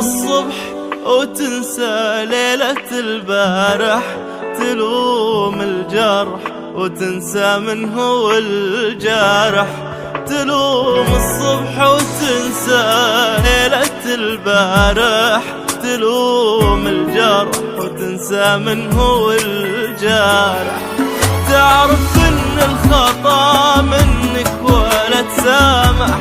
الصبح وتنسى ليلة البارح، تلوم الجرح وتنسى من هو الجارح. تلوم الصبح وتنسى ليلة البارح، تلوم الجرح وتنسى من هو الجارح. تعرف ان الخطا منك ولا تسامح،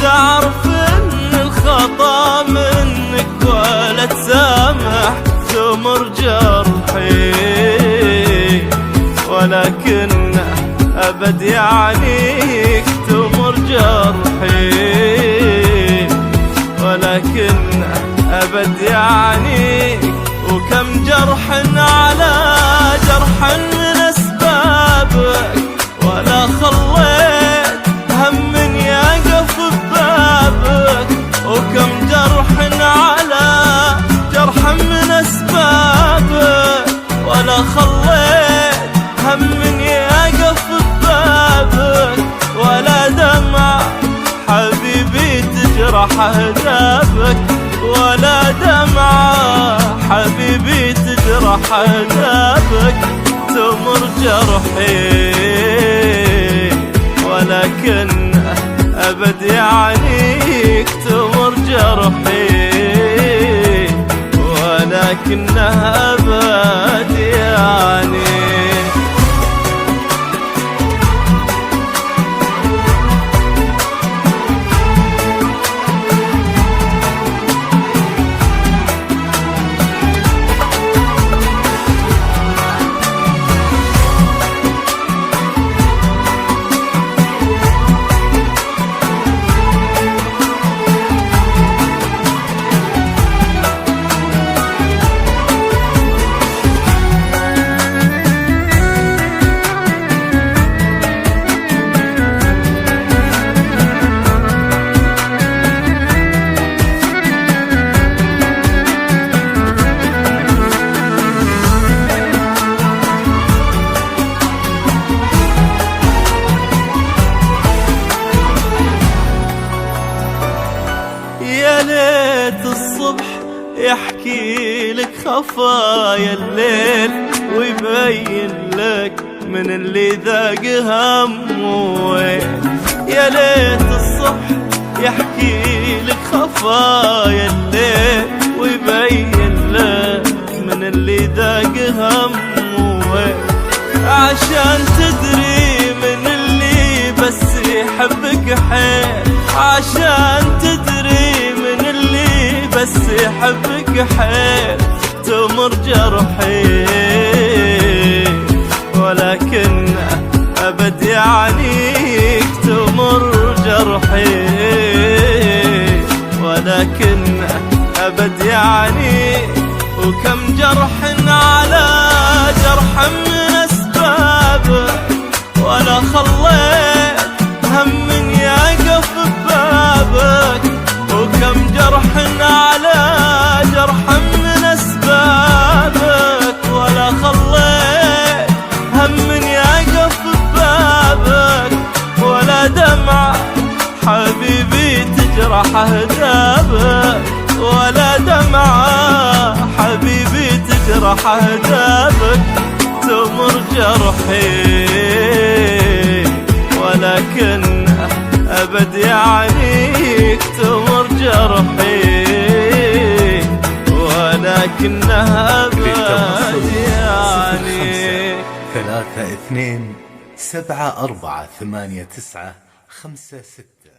تعرف ان الخطا منك ولا تسامح. تمر جرحي ولكن أبد يعنيك، تمر جرحي ولكن أبد يعنيك. وكم جرح على جرح من أسبابك، ولا خليت هم يقف ببابك. وكم جرح على جرح من أسبابك، ولا خليت هم يقف ببابك. ولا دمع حبيبي تجرح أهدابك، ولا دمع حبيبي تجرح أهدابك. تمر جرحي ولكن أبد يعنيك، تمر جرحي ولكنها أبد يعنيك. يا ليت الصبح يحكي لك خفايا الليل، ويبين لك من اللي ذاق همه. يا ليت الصبح يحكي لك خفايا الليل، ويبين لك من اللي ذاق همه. عشان تدري من اللي بس يحبك حيل، عشان تدري من اللي بس يحبك حيل. تمر جرحي ولكن أبد يعنيك، تمر جرحي ولكن أبد يعنيك. وكم جرح على جرح من أسبابك، ولا خليت هم يقف ببابك. وكم جرح على جرح من أسبابك، ولا خليت هم يقف ببابك. ولا دمع حبيبي تجرح أهدابك، ولا دمع حبيبي تجرح أهدابك. تمر جرحي ولكن أبد يعنيك، تمر جرحي ولكنها أبد يعنيك. 3 2 7 4 8 9 5 6